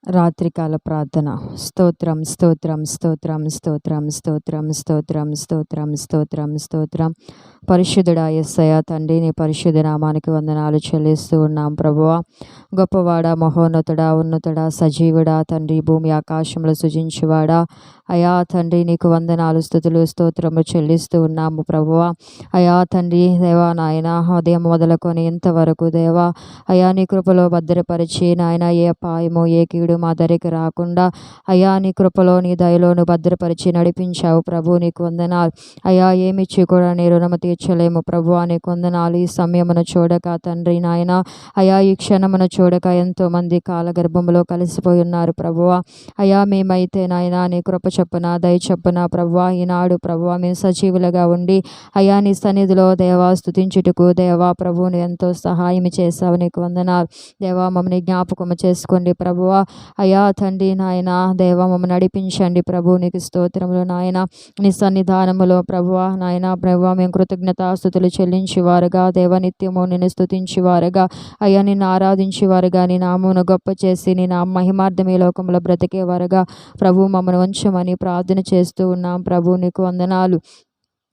రాత్రికాల ప్రార్థన. స్తోత్రం, స్తోత్రం, స్తోత్రం, స్తోత్రం, స్తోత్రం, స్తోత్రం, స్తోత్రం, స్తోత్రం, స్తోత్రం. పరిశుద్ధుడా యేసయ్య తండ్రి, నీ పరిశుద్ధ నామానికి వందనాలు చెల్లిస్తూ ఉన్నాం ప్రభువా. గొప్పవాడా, మహోన్నతుడా, ఉన్నతుడా, సజీవుడా తండ్రి, భూమి ఆకాశంలో సృజించువాడా అయా తండ్రి, నీకు వందనాలు, స్తుతులు, స్తోత్రములు చెల్లిస్తూ ఉన్నాము ప్రభువా. అయా తండ్రి దేవా నాయన, ఉదయం మొదలుకొని ఇంతవరకు దేవా అయా నీ కృపలో భద్రపరిచి నాయన ఏ అపాయము ఏ కీడు మా దరికి రాకుండా అయా నీ కృపలో నీ దయలోను భద్రపరిచి నడిపించావు ప్రభు. నీకు వందనాలు అయా. ఏమిచ్చి కూడా నీ రుణము తీర్చలేము ప్రభువా. నీకు వందనాలు. ఈ సమయమును చూడక తండ్రి నాయన అయా ఈ క్షణమును చూడక ఎంతోమంది కాలగర్భంలో కలిసిపోయి ఉన్నారు ప్రభువా. అయా మేమైతే నాయన నీ కృప చొప్పున దయ చొప్పున ప్రభువా ఈనాడు ప్రభువా మేము సజీవులుగా ఉండి అయా నీ సన్నిధిలో దేవా స్తుతించుటకు దేవా ప్రభువుని ఎంతో సహాయం చేశావు. నీకు వందనాలు దేవా. మమ్మల్ని జ్ఞాపకము చేసుకోండి ప్రభువా. అయా తండ్రి నాయన దేవా మమ్మల్ని నడిపించండి ప్రభు. నీకు స్తోత్రములు నాయన. నీ సన్నిధానములో ప్రభువా నాయన ప్రభువా మేము కృతజ్ఞతాస్తుతులు చెల్లించేవారుగా దేవ నిత్యము నిన్ను స్తుతించేవారుగా అయ్యా నిన్ను ఆరాధించేవారుగా నీ నామమును గొప్ప చేసి నీ నామ మహిమార్థమే లోకంలో బ్రతికేవారుగా ప్రభు మమ్మల్ని ఉంచమని ప్రార్థన చేస్తూ ఉన్నాం ప్రభు. నీకు వందనాలు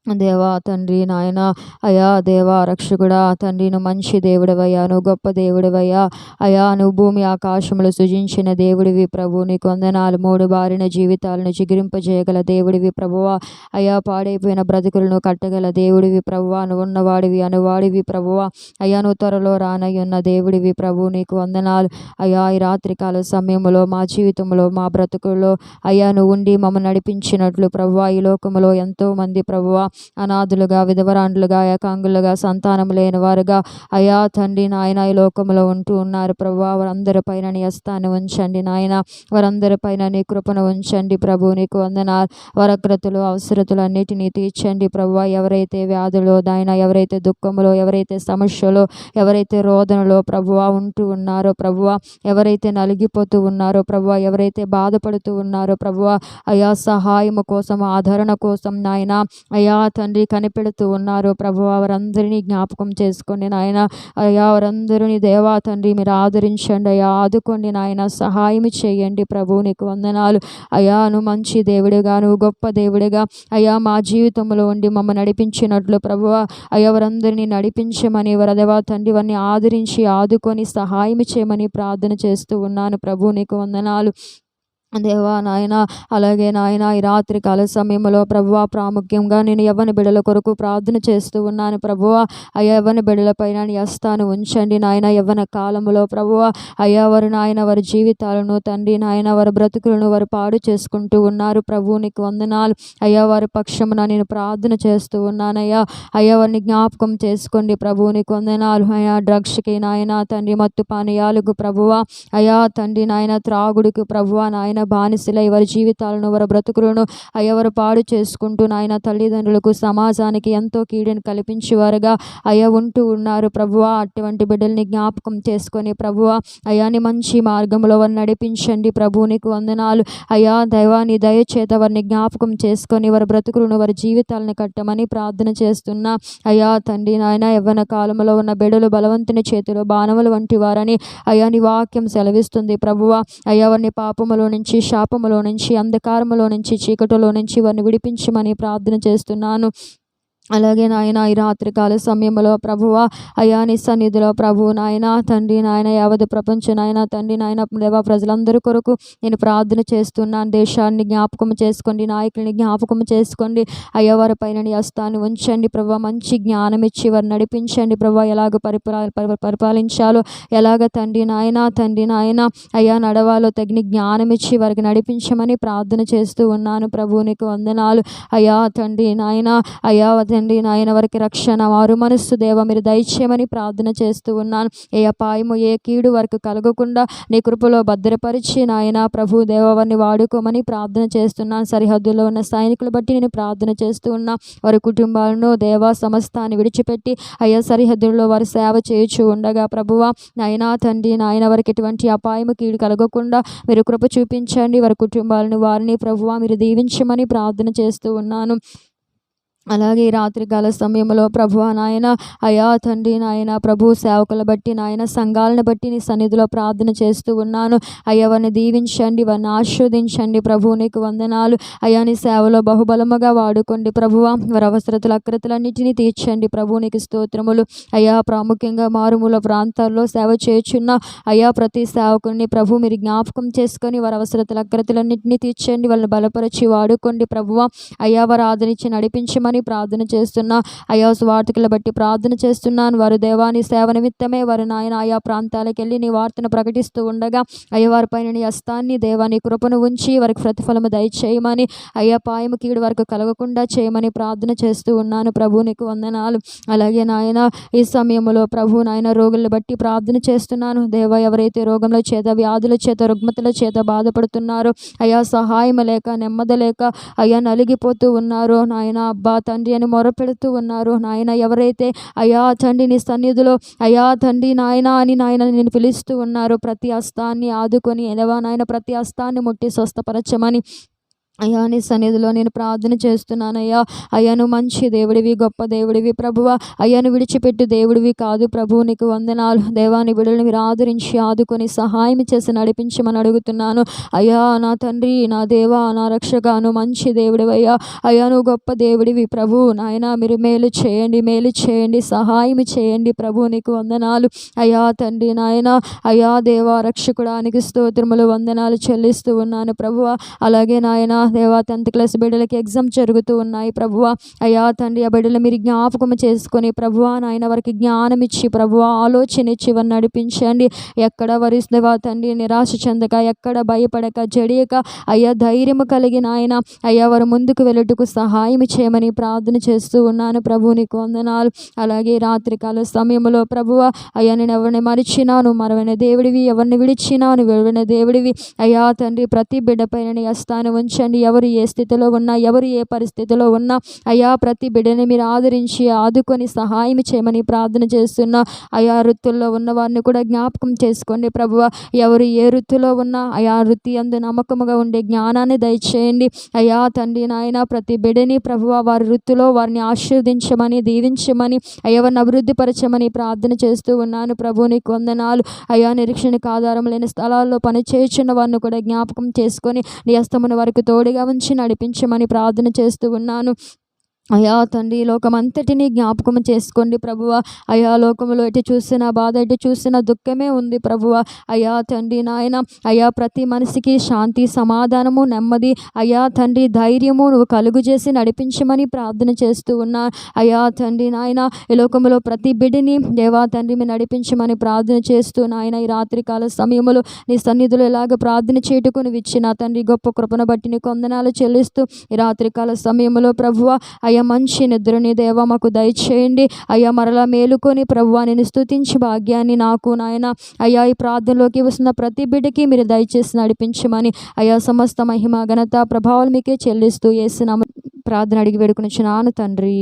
దేవా తండ్రి నాయన అయా దేవా రక్షకుడా తండ్రి, నువ్వు మంచి దేవుడివయ్యా, నువ్వు గొప్ప దేవుడివయ్యా అయా. నువ్వు భూమి ఆకాశములు సృజించిన దేవుడివి ప్రభు. నీకు వందనాలు. మూడు బారిన జీవితాలను చిగురింపజేయగల దేవుడివి ప్రభువా. అయా పాడైపోయిన బ్రతుకులను కట్టగల దేవుడివి ప్రభువా. నువ్వు ఉన్నవాడివి అనువాడివి ప్రభువా. అయా నువ్వు త్వరలో రానయ్యున్న దేవుడివి ప్రభు. నీకు వందనాలు అయా. ఈ రాత్రికాల సమయంలో మా జీవితంలో మా బ్రతుకుల్లో అయ్యా నువ్వు ఉండి మమ్మల్ని నడిపించినట్లు ప్రభువా. ఈ లోకంలో ఎంతో మంది ప్రభువా అనాథులుగా విధవరాండ్లుగా ఏకాంగులుగా సంతానం లేని వారుగా అయా తండ్రి నాయన ఈ లోకంలో ఉంటూ ఉన్నారు ప్రభువా. వారందరిపైన నీ హస్తాన్ని ఉంచండి నాయన. వారందరిపైన నీ కృపను ఉంచండి ప్రభు. నీకు వందనాలు. వరక్రతులు అవసరతులు అన్నిటినీ తీర్చండి ప్రభువా. ఎవరైతే వ్యాధులో నాయన, ఎవరైతే దుఃఖంలో, ఎవరైతే సమస్యలో, ఎవరైతే రోదనలో ప్రభువా ఉంటూ ఉన్నారో ప్రభువా, ఎవరైతే నలిగిపోతూ ఉన్నారో ప్రభువా, ఎవరైతే బాధపడుతూ ఉన్నారో ప్రభువా అయా సహాయము కోసం ఆదరణ కోసం నాయన అయా తండ్రి కనిపెడుతూ ఉన్నారు ప్రభువా. వారందరినీ జ్ఞాపకం చేసుకోండి నాయన అయా. వారందరినీ దేవా తండ్రి మీరు ఆదరించండి అయా. ఆదుకోండి నాయన. సహాయం చేయండి ప్రభు. నీకు వందనాలు అయా. నువ్వు మంచి దేవుడిగా, నువ్వు గొప్ప దేవుడిగా అయా మా జీవితంలో ఉండి మమ్మల్ని నడిపించినట్లు ప్రభువా అయా వారందరినీ నడిపించమని వరదేవా తండ్రి వారిని ఆదరించి ఆదుకొని సహాయం చేయమని ప్రార్థన చేస్తూ ఉన్నాను ప్రభు. నీకు వందనాలు దేవా నాయన. అలాగే నాయన ఈ రాత్రి కాల సమయంలో ప్రభువా ప్రాముఖ్యంగా నేను యవ్వన బిడ్డల కొరకు ప్రార్థన చేస్తూ ఉన్నాను ప్రభువా. అయ్యా యవ్వన బిడ్డలపైన నీ హస్తాన్ని ఉంచండి నాయన. యవ్వన కాలంలో ప్రభువా అయ్యా వారు నాయన వారి జీవితాలను తండ్రి నాయన వారి బ్రతుకులను వారు పాడు చేసుకుంటూ ఉన్నారు ప్రభు. నీకు వందనాలు అయ్యా. వారి పక్షమున నేను ప్రార్థన చేస్తూ ఉన్నానయ్యా. అయ్యా వారిని జ్ఞాపకం చేసుకోండి ప్రభు. నీకు వందనాలు అయ్యా. డ్రగ్స్కి నాయన తండ్రి, మత్తు పానీయాలకు ప్రభువా అయ్యా తండ్రి నాయన, త్రాగుడికి ప్రభువా నాయన బానిసలై వారి జీవితాలను వారి బ్రతుకులను అయ్యవరు పాడు చేసుకుంటూ నాయన తల్లిదండ్రులకు సమాజానికి ఎంతో కీడుని కల్పించేవారుగా అయ్యా ఉంటూ ఉన్నారు ప్రభువా. అటువంటి బిడ్డల్ని జ్ఞాపకం చేసుకొని ప్రభువా అయ్యాని మంచి మార్గంలో వారిని నడిపించండి ప్రభు. నీకు వందనాలు అయ్యా. దైవాన్ని దయచేత వారిని జ్ఞాపకం చేసుకొని వారి బ్రతుకులను వారి జీవితాలను కట్టమని ప్రార్థన చేస్తున్నా అయ్యా తండ్రి నాయన. యవ్వన కాలంలో ఉన్న బిడ్డలు బలవంతుని చేతిలో బాణములు వంటి వారని అయ్యా నీ వాక్యం సెలవిస్తుంది ప్రభువా. అయ్యా వారిని పాపములో నుంచి, శాపములో నుంచి, అంధకారములో నుంచి, చీకటిలో నుంచి వారిని విడిపించమని ప్రార్థన చేస్తున్నాను. అలాగే నాయన ఈ రాత్రికాల సమయంలో ప్రభువా అయా నీ సన్నిధిలో ప్రభు నాయన తండ్రి నాయన యావత్ ప్రపంచం నాయన తండ్రి నాయన దేవా ప్రజలందరి కొరకు నేను ప్రార్థన చేస్తున్నాను. దేశాన్ని జ్ఞాపకం చేసుకోండి, నాయకుల్ని జ్ఞాపకం చేసుకోండి అయ్యా. వారి పైన నీ హస్తాన్ని ఉంచండి ప్రభు. మంచి జ్ఞానం ఇచ్చి వారు నడిపించండి ప్రభు. ఎలాగ పరిపాలించాలో, ఎలాగ తండ్రి నాయన అయ్యా నడవాలో తగిన జ్ఞానం ఇచ్చి వారికి నడిపించమని ప్రార్థన చేస్తూ ఉన్నాను ప్రభు. నీకు వందనాలు అయ్యా తండ్రి నాయన అయ్యా. తండ్రి నాయన వారికి రక్షణ వారు మనస్సు దేవ మీరు దయచేయమని ప్రార్థన చేస్తూ ఉన్నాను. ఏ అపాయము ఏ కీడు వారికి కలగకుండా నీ కృపలో భద్రపరిచి నాయన ప్రభు దేవ వారిని వాడుకోమని ప్రార్థన చేస్తున్నాను. సరిహద్దులో ఉన్న సైనికులు బట్టి నేను ప్రార్థన చేస్తూ ఉన్నా. వారి కుటుంబాలను దేవా సమస్తాన్ని విడిచిపెట్టి అయ్యా సరిహద్దుల్లో వారి సేవ చేయుచు ఉండగా ప్రభువా నాయనా తండ్రి నాయన వారికి ఎటువంటి అపాయము కీడు కలగకుండా మీరు కృప చూపించండి. వారి కుటుంబాలను వారిని ప్రభువా మీరు దీవించమని ప్రార్థన చేస్తూ ఉన్నాను. అలాగే ఈ రాత్రికాల సమయంలో ప్రభువా నాయన, అయా తండ్రి నాయన, ప్రభు సేవకుల బట్టి నాయన, సంఘాలను బట్టి నీ సన్నిధిలో ప్రార్థన చేస్తూ ఉన్నాను. అయ్యా వారిని దీవించండి, వారిని ఆశీర్వదించండి. ప్రభు నీకు వందనాలు. అయ్యా నీ సేవలో బహుబలముగా వాడుకోండి ప్రభువా. వారి అవసరతలు అక్రతలన్నిటినీ తీర్చండి. ప్రభు నీకు స్తోత్రములు. అయ్యా ప్రాముఖ్యంగా మారుమూల ప్రాంతాల్లో సేవ చేయుచున్న అయ్యా ప్రతి సేవకుని ప్రభు మీరు జ్ఞాపకం చేసుకొని వారి అవసరతలు అక్రతలన్నింటినీ తీర్చండి. వాళ్ళని బలపరిచి వాడుకోండి ప్రభువా. అయ్యా వారు ఆదరించి నడిపించమని ప్రార్థన చేస్తున్నా. అయా స్వార్థకుల బట్టి ప్రార్థన చేస్తున్నాను. వారు దేవాని సేవ నిమిత్తమే వారు నాయన ఆయా ప్రాంతాలకు వెళ్ళి నీ వార్తను ప్రకటిస్తూ ఉండగా అయ్యా వారిపైన నీ హస్తాన్ని దేవాని కృపను ఉంచి వారికి ప్రతిఫలము దయచేయమని, అయ్యా పాయము కీడు వరకు కలగకుండా చేయమని ప్రార్థన చేస్తూ ఉన్నాను. ప్రభు నీకు వందనాలు. అలాగే నాయన ఈ సమయంలో ప్రభు నాయన రోగులను బట్టి ప్రార్థన చేస్తున్నాను. దేవా ఎవరైతే రోగంలో చేత, వ్యాధుల చేత, రుగ్మతల చేత బాధపడుతున్నారో, అయ్యా సహాయం లేక, నెమ్మది లేక అయ్యా నలిగిపోతూ ఉన్నారో నాయన, అబ్బా తండ్రి అని మొరపెడుతూ ఉన్నారు నాయన. ఎవరైతే అయా తండ్రి నీ సన్నిధిలో అయా తండ్రి నాయన అని నాయన నేను పిలుస్తూ ఉన్నారు, ప్రతి హస్తాన్ని ఆదుకొని ఎలవా నాయన, ప్రతి హస్తాన్ని ముట్టి స్వస్థపరచమని అయ్యా నీ సన్నిధిలో నేను ప్రార్థన చేస్తున్నానయ్యా. అయ్యాను మంచి దేవుడివి, గొప్ప దేవుడివి ప్రభువా. అయ్యాను విడిచిపెట్టు దేవుడివి కాదు ప్రభు. నీకు వందనాలు దేవాని బిడ్డలను మీరు ఆదరించి ఆదుకొని సహాయం చేసి నడిపించమని అడుగుతున్నాను. అయ్యా నా తండ్రి, నా దేవా, నా రక్షగాను మంచి దేవుడివయ్యా. అయ్యా నువ్వు గొప్ప దేవుడివి ప్రభు. నాయన మీరు మేలు చేయండి, మేలు చేయండి, సహాయం చేయండి ప్రభు. నీకు వందనాలు అయ్యా తండ్రి నాయన. అయ్యా దేవా రక్షకుడానికి స్తోత్రములు, వందనాలు చెల్లిస్తూ ఉన్నాను ప్రభువా. అలాగే నాయన దేవా 10th క్లాస్ బిడ్డలకి ఎగ్జామ్ జరుగుతూ ఉన్నాయి ప్రభువా. అయ్యా తండ్రి ఆ బిడ్డలు మీరు జ్ఞాపకం చేసుకొని ప్రభువా నాయన వారికి జ్ఞానం ఇచ్చి ప్రభువా ఆలోచన ఇచ్చి వారిని నడిపించండి. ఎక్కడ వారి దేవా తండ్రి నిరాశ చెందక, ఎక్కడ భయపడక, జడియక అయ్యా ధైర్యము కలిగిన ఆయన అయ్యా వారు ముందుకు వెళ్ళుటకు సహాయం చేయమని ప్రార్థన చేస్తూ ఉన్నాను ప్రభు. నీకు వందనాలు. అలాగే రాత్రికాల సమయంలో ప్రభువా అయ్యా నేను ఎవరిని మరిచినాను మరవైన దేవుడివి, ఎవరిని విడిచినాను విలువైన దేవుడివి. అయ్యా తండ్రి ప్రతి బిడ్డ పైన నీ హస్తాన్ని ఉంచండి. ఎవరు ఏ స్థితిలో ఉన్నా, ఎవరు ఏ పరిస్థితిలో ఉన్నా అయ్యా ప్రతి బిడ్డని మీరు ఆదరించి ఆదుకొని సహాయం చేయమని ప్రార్థన చేస్తున్నా. అయా వృత్తుల్లో ఉన్న వారిని కూడా జ్ఞాపకం చేసుకోండి ప్రభువా. ఎవరు ఏ వృత్తిలో ఉన్నా అయా వృత్తి అందు నమ్మకముగా ఉండే జ్ఞానాన్ని దయచేయండి. అయ్యా తండ్రి నాయన ప్రతి బిడ్డని ప్రభువా వారి వృత్తిలో వారిని ఆశీర్వదించమని, దీవించమని, అయ్యా వారిని అభివృద్ధిపరచమని ప్రార్థన చేస్తూ ఉన్నాను ప్రభు. నీకు వందనాలు. అయ్యా నిరీక్షణకు ఆధారం లేని స్థలాల్లో పని చేయుచున్న వారిని కూడా జ్ఞాపకం చేసుకొని నీ హస్తమును వారికి తోడుగా ఉంచి నడిపించమని ప్రార్థన చేస్తూ ఉన్నాను. అయా తండ్రి లోకమంతటినీ జ్ఞాపకం చేసుకోండి ప్రభువా. అయా లోకంలో ఎటు చూసిన బాధ, ఎటు చూసిన దుఃఖమే ఉంది ప్రభువా. అయా తండ్రి నాయన అయా ప్రతి మనిషికి శాంతి, సమాధానము, నెమ్మది అయా తండ్రి ధైర్యము నువ్వు కలుగు చేసి నడిపించమని ప్రార్థన చేస్తూ ఉన్నా. అయా తండ్రి నాయన ఈ లోకంలో ప్రతి బిడ్డని దేవా తండ్రి మీరు నడిపించమని ప్రార్థన చేస్తూ నాయన ఈ రాత్రికాల సమయంలో నీ సన్నిధిలో ఎలాగ ప్రార్థన చేయుటకు నువ్వు ఇచ్చిన తండ్రి గొప్ప కృపను బట్టి నీకు వందనాలు చెల్లిస్తూ ఈ రాత్రికాల సమయంలో ప్రభువా అయ్యా మంచి నిద్రని దేవా మాకు దయచేయండి. అయ్యా మరలా మేలుకొని ప్రభువా నేను స్తుతించి భాగ్యాన్ని నాకు నాయన అయ్యా ఈ ప్రార్థనలోకి వస్తున్న ప్రతి బిడ్డకి మీరు దయచేసి నడిపించమని అయ్యా సమస్త మహిమ ఘనత ప్రభావాలు మీకే చెల్లిస్తూ యేసు నామమున ప్రార్థన అడిగి వేడుకొనుచున్నాను తండ్రి.